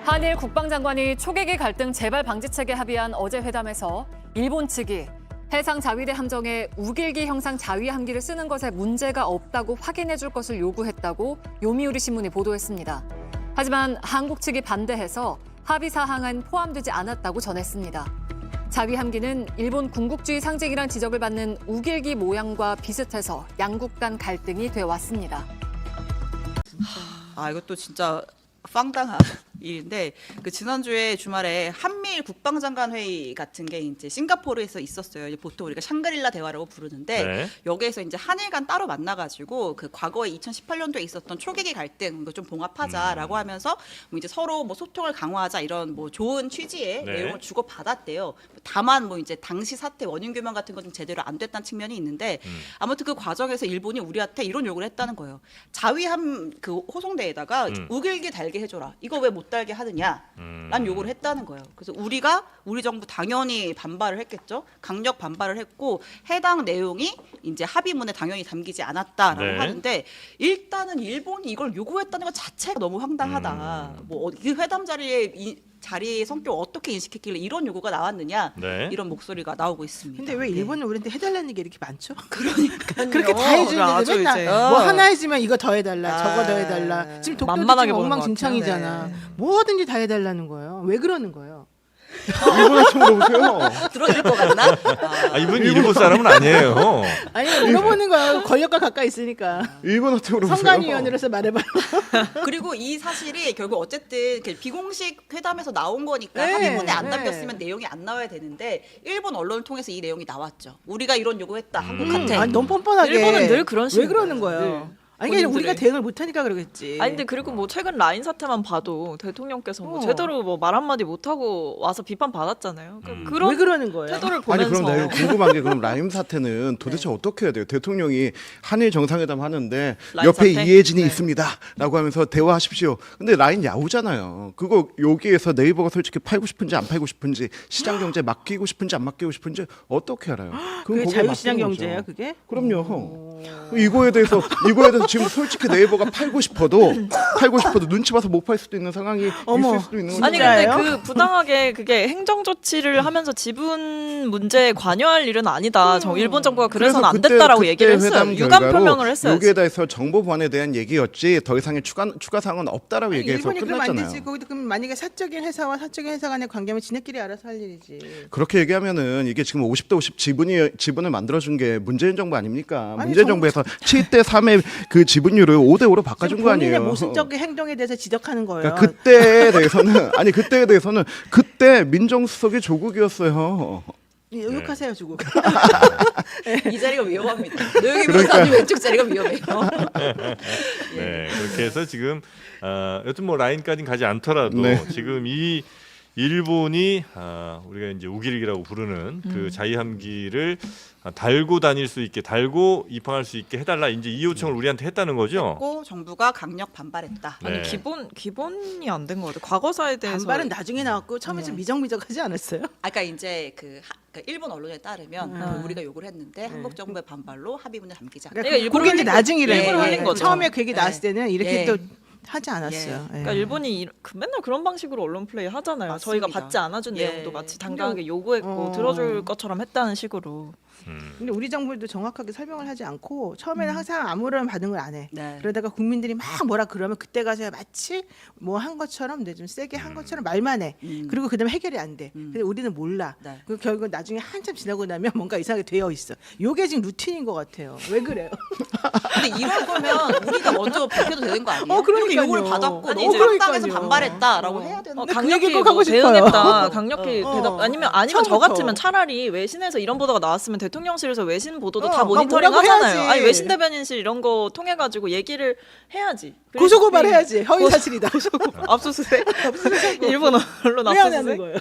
한일 국방장관이 초계기 갈등 재발 방지책에 합의한 어제 회담에서 일본 측이 해상 자위대 함정에 우길기 형상 자위 함기를 쓰는 것에 문제가 없다고 확인해 줄 것을 요구했다고 요미우리 신문이 보도했습니다. 하지만 한국 측이 반대해서 합의 사항은 포함되지 않았다고 전했습니다. 자위 함기는 일본 군국주의 상징이란 지적을 받는 우길기 모양과 비슷해서 양국 간 갈등이 되어왔습니다. 이것도 진짜 황당한 일인데 그 지난주에 주말에 한미일 국방장관 회의 같은 게 이제 싱가포르에서 있었어요. 이제 보통 우리가 샹그릴라 대화라고 부르는데 네. 여기에서 이제 한일 간 따로 만나가지고 그 과거에 2018년도에 있었던 초계기 갈등 이거 좀 봉합하자라고 하면서 뭐 이제 서로 뭐 소통을 강화하자 이런 뭐 좋은 취지의 네. 내용을 주고 받았대요. 다만 뭐 이제 당시 사태 원인 규명 같은 건 좀 제대로 안 됐다는 측면이 있는데 아무튼 그 과정에서 일본이 우리한테 이런 요구를 했다는 거예요. 자위함 그 호송대에다가 우길기 달게 해줘라. 이거 왜 못 달게 하느냐? 라는 요구를 했다는 거예요. 그래서 우리 정부 당연히 반발을 했겠죠. 강력 반발을 했고 해당 내용이 이제 합의문에 당연히 담기지 않았다라고 네. 하는데 일단은 일본이 이걸 요구했다는 것 자체가 너무 황당하다. 뭐 이 회담 자리의 성격을 어떻게 인식했길래 이런 요구가 나왔느냐 네. 이런 목소리가 나오고 있습니다. 근데 왜 네. 일본은 우리한테 해달라는 게 이렇게 많죠? 그러니까요. 그렇게 다 해주는데 아주 맨날 이제. 뭐 하나 해주면 이거 더 해달라, 저거 더 해달라. 지금 독도도 만만하게 지금 보는 것 엉망진창이잖아. 같아요. 네. 뭐든지 다 해달라는 거예요. 왜 그러는 거예요? 일본한테 물어보세요. 들어줄 것 같나? 이분 일본 사람은 아니에요. 아니 물어보는 거야. 권력과 가까이 있으니까. 일본한테 물어보세요. 선관위원으로서 말해봐. 그리고 이 사실이 결국 어쨌든 이렇게 비공식 회담에서 나온 거니까 네, 합의문에 안 네. 담겼으면 내용이 안 나와야 되는데 일본 언론을 통해서 이 내용이 나왔죠. 우리가 이런 요구했다 한국한테. 아니 너무 뻔뻔하게. 일본은 늘 그런 왜 식이에요. 그러는 거예요? 늘. 아니 그냥 본인들의. 우리가 대응을 못하니까 그러겠지. 아니 근데 그리고 뭐 최근 라인 사태만 봐도 대통령께서 뭐 어. 제대로 뭐 말 한마디 못하고 와서 비판 받았잖아요. 그런 왜 그러는 거예요? 태도를 아니 보면서 그럼 내가 궁금한 게 그럼 라임 사태는 도대체 어떻게 해야 돼요? 대통령이 한일 정상회담 하는데 라임 옆에 사태? 이혜진이 네. 있습니다라고 하면서 대화하십시오. 근데 라인 야후잖아요. 그거 여기에서 네이버가 솔직히 팔고 싶은지 안 팔고 싶은지 시장 경제 맡기고 싶은지 안 맡기고 싶은지 어떻게 알아요? 그건 그게 거기에 자유시장 맡기는 경제예요, 거죠. 그게? 그럼요. 이거에 대해서 지금 솔직히 네이버가 팔고 싶어도 눈치 봐서 못 팔 수도 있는 상황이 어머, 있을 수도 있는 거죠. 아니 근데 진짜예요? 그 부당하게 그게 행정 조치를 하면서 지분 문제에 관여할 일은 아니다. 일본 정부가 그래서는 안 됐다라고 얘기를 했어요. 회담 유감 결과로 표명을 했어요. 여기에 대해서 정보 보완에 대한 얘기였지 더 이상의 추가 사항은 없다라고 아니, 얘기해서 일본이 그러면 안 끝났잖아요. 되지. 거기도 그럼 만약에 사적인 회사와 사적인 회사 간의 관계면 지네끼리 알아서 할 일이지. 그렇게 얘기하면은 이게 지금 50대 50 지분을 만들어준 게 문재인 정부 아닙니까? 아니, 문재인 정부에서 7대 3의 그 지분율을 5대 5로 바꿔준 거 본인의 아니에요. 모순적인 행동에 대해서 지적하는 거예요. 그러니까 그때에 대해서는 그때 민정수석이 조국이었어요. 욕하세요, 주고. 이 자리가 위험합니다. 노영희 그러니까. 변호사님 왼쪽 자리가 위험해요. 네, 그렇게 해서 지금 여튼 뭐 라인까지는 가지 않더라도 네. 지금 이 일본이 우리가 이제 우길기라고 부르는 그 자위함기를 달고 다닐 수 있게 달고 입항할 수 있게 해달라 이제 이 요청을 우리한테 했다는 거죠. 고 정부가 강력 반발했다. 네. 아니 기본이 안 된 것 같아요. 과거사에 대해서 반발은 나중에 나왔고 처음에 좀 미적미적하지 않았어요? 아까 이제 그러니까 일본 언론에 따르면 우리가 요구를 했는데 한국 정부의 반발로 합의문에 담기지 않았다. 그러니까 일부러 그게 이제 흘린 나중이래. 일부러 흘린 거죠. 처음에 그 얘기 네. 나왔을 때는 이렇게 예. 또 하지 않았어요. 예. 그러니까 일본이 맨날 그런 방식으로 언론 플레이 하잖아요. 맞습니다. 저희가 받지 않아준 예. 내용도 마치 당당하게 요구했고 어. 들어줄 것처럼 했다는 식으로. 근데 우리 정부도 정확하게 설명을 하지 않고 처음에는 항상 아무런 반응을 안 해. 네. 그러다가 국민들이 막 뭐라 그러면 그때 가서 마치 뭐 한 것처럼 좀 세게 한 것처럼 말만 해. 그리고 그다음에 해결이 안 돼. 근데 우리는 몰라. 네. 그 결국 나중에 한참 지나고 나면 뭔가 이상하게 되어 있어. 요게 지금 루틴인 것 같아요. 왜 그래요? 근데 이럴 거면 우리가 먼저 밝혀도 되는 거 아니에요? 그러니까요. 이렇게 요구를 받았고 아니, 너무 이제 합당해서 그러니까요. 반발했다라고 해야 되는데 근데 그 강력히 얘기 꼭 하고 뭐 싶어요. 대응했다. 강력히 대답 아니면 저 처음부터. 같으면 차라리 외신에서 이런 보도가 나왔으면 대통령실에서 외신 보도도 다 막 모니터링 뭐라고 하잖아요. 해야지. 아니 외신 대변인실 이런 거 통해 가지고 얘기를 해야지. 고소고발해야지. 허위 사실이다. 압수수색. 일본 언론 왜 안 하는 압수수색. 거예요?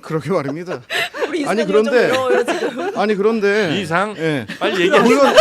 그러게 말입니다. 우리 아니 이수만이 좀 그런데 어려워요, 지금. 아니 그런데 이상 예. 빨리 얘기하세요. 물론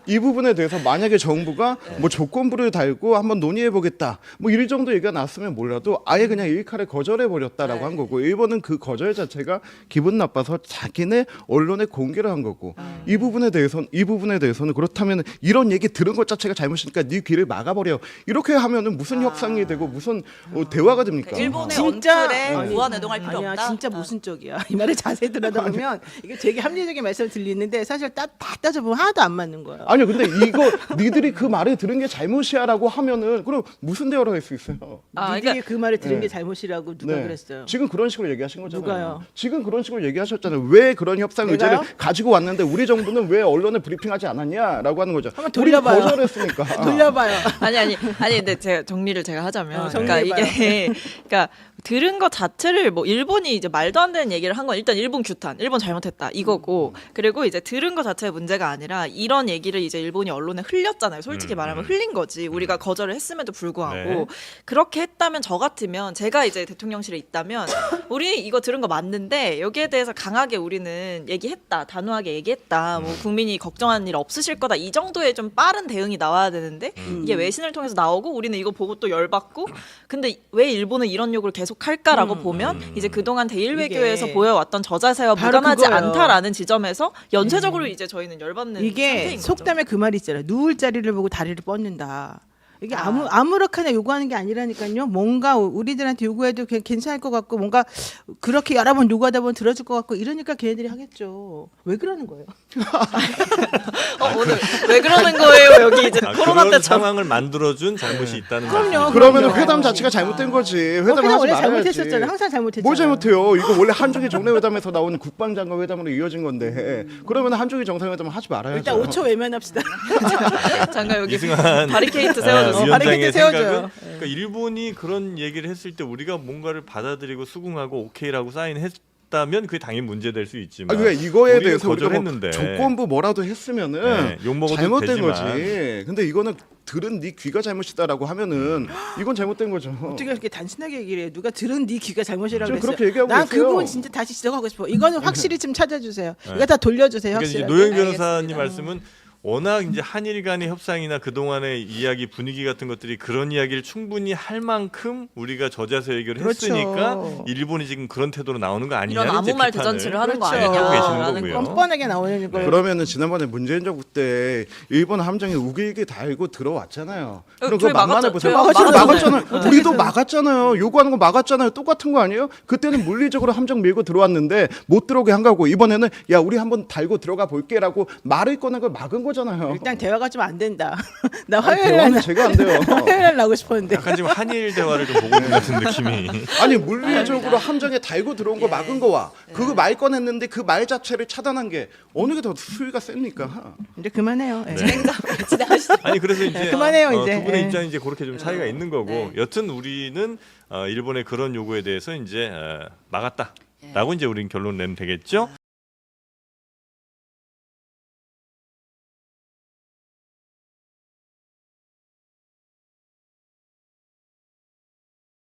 이 부분에 대해서 만약에 정부가 뭐 조건부를 달고 한번 논의해 보겠다 뭐 이 정도 얘기가 나왔으면 몰라도 아예 그냥 일칼에 거절해 버렸다라고 한 거고 일본은 그 거절 자체가 기분 나빠서 자기네 언론에 공개를 한 거고 이 부분에 대해서는 그렇다면 이런 얘기 들은 것 자체가 잘못이니까 네 귀를 막아버려 이렇게 하면은 무슨 협상이 되고 무슨 대화가 됩니까? 일본의 진짜 언틀에 아니, 무한애동할 필요 아니야, 없다. 진짜 모순적이야. 이 말을 자세히 들여다보면 이게 되게 합리적인 말씀을 들리는데 사실 다 따져보면 하나도 안 맞는 거야. 아니요, 근데 이거 니들이 그 말을 들은 게 잘못이야라고 하면은 그럼 무슨 대화를 할 수 있어요? 니들이 그러니까 그 말을 들은 네. 게 잘못이라고 누가 그랬어요? 지금 그런 식으로 얘기하신 거잖아요. 누가요? 지금 그런 식으로 얘기하셨잖아요. 왜 그런 협상 내가요? 의제를 가지고 왔는데 우리 정부는 왜 언론에 브리핑하지 않았냐라고 하는 거죠. 한번 우리 돌려봐요. 거절했으니까. 돌려봐요. 아니 근데 제가 정리를 제가 하자면 그러니까 정리해봐요. 이게 그러니까 들은 것 자체를 뭐 일본이 이제 말도 안 되는 얘기를 한 건 일단 일본 규탄, 일본 잘못했다 이거고 그리고 이제 들은 것 자체의 문제가 아니라 이런 얘기를 이제 일본이 언론에 흘렸잖아요. 솔직히 말하면 흘린 거지. 우리가 거절을 했음에도 불구하고 네. 그렇게 했다면 저 같으면 제가 이제 대통령실에 있다면 우리 이거 들은 거 맞는데 여기에 대해서 강하게 우리는 얘기했다, 단호하게 얘기했다. 뭐 국민이 걱정하는 일 없으실 거다 이 정도의 좀 빠른 대응이 나와야 되는데 이게 외신을 통해서 나오고 우리는 이거 보고 또 열받고 근데 왜 일본은 이런 욕을 계속 할까라고 보면 이제 그동안 대일 외교에서 이게 보여왔던 저자세와 바로 무관하지 그거예요. 않다라는 지점에서 연쇄적으로 이제 저희는 열받는 이게 상태인 거죠. 속담에 그 말이 있잖아요. 누울 자리를 보고 다리를 뻗는다. 이게 아무렇게나 요구하는 게 아니라니까요. 뭔가 우리들한테 요구해도 괜찮을 것 같고 뭔가 그렇게 여러 번 요구하다 보면 들어줄 것 같고 이러니까 걔네들이 하겠죠. 왜 그러는 거예요? 오늘 왜 그러는 거예요 여기 이제 코로나 그런 때처럼. 상황을 만들어준 잘못이 있다는 그럼요. 말씀이죠. 그러면 그럼요. 회담 자체가 잘못된 거지. 회담을 회담 하지 원래 말아야지. 잘못했었잖아요. 항상 잘못했잖아요. 뭘 잘못해요? 이거 원래 한중일 정례회담에서 나오는 국방장관 회담으로 이어진 건데 그러면 한중일 정상회담 하지 말아야죠. 일단 5초 외면합시다. 잠깐 여기 이승환 바리케이트 세워주세요. 위원장의 바리케이트 생각은 세워줘요. 그러니까 일본이 그런 얘기를 했을 때 우리가 뭔가를 받아들이고 수긍하고 오케이라고 사인했다면 그게 당연히 문제될 수 있지만 그러니까 이거에 우리는 대해서 우리가 뭐 거절했는데 조건부 뭐라도 했으면은 네, 욕먹어도 잘못된 되지만. 거지. 근데 이거는 들은 네 귀가 잘못이다라고 하면은 이건 잘못된 거죠. 어떻게 그렇게 단순하게 얘기를 해요? 누가 들은 네 귀가 잘못이라고 지금 그랬어요. 그렇게 얘기하고 난 있어요. 그 부분 진짜 다시 지적하고 싶어. 이거는 확실히 좀 찾아주세요. 이거 다 돌려주세요. 그러니까 이제 확실하게. 노영 변호사님 알겠습니다. 말씀은 워낙 이제 한일 간의 협상이나 그동안의 이야기 분위기 같은 것들이 그런 이야기를 충분히 할 만큼 우리가 저자세 해결을 그렇죠. 했으니까 일본이 지금 그런 태도로 나오는 거 아니냐 이런 아무 말 대잔치를 하는 거 그렇죠. 하고 계시는 아니냐라는 거고요. 거. 뻔뻔하게 나오는 걸. 그러면은 지난번에 문재인 정부 때 일본 함정에 우길기 달고 들어왔잖아요. 그럼 저희 그거 만만해 보세요. 막았죠. 저희 막았잖아요. 우리도 막았잖아요. 요구하는 거 막았잖아요. 똑같은 거 아니에요? 그때는 물리적으로 함정 밀고 들어왔는데 못 들어오게 한 거고 이번에는 야 우리 한번 달고 들어가 볼게라고 말을 꺼낸 걸 막은 거잖아요. 일단 대화가 좀 안 된다. 나 아니, 화요일 대화는 날 제가 안 돼요. 화요일 날 나고 싶었는데. 약간 지금 한일 대화를 좀 보고 있는 같은 느낌이. 아니 물리적으로 함정에 달고 들어온 거 막은 거와 그거 말 꺼냈는데 그 말 자체를 차단한 게 어느 게 더 수위가 셉니까? 이제 그만해요. 예. 아니 그래서 이제 그만해요, 이제. 두 분의 예. 입장이 이제 그렇게 좀 차이가 있는 거고 여튼 우리는 일본의 그런 요구에 대해서 이제 막았다라고 이제 우리는 결론 내면 되겠죠.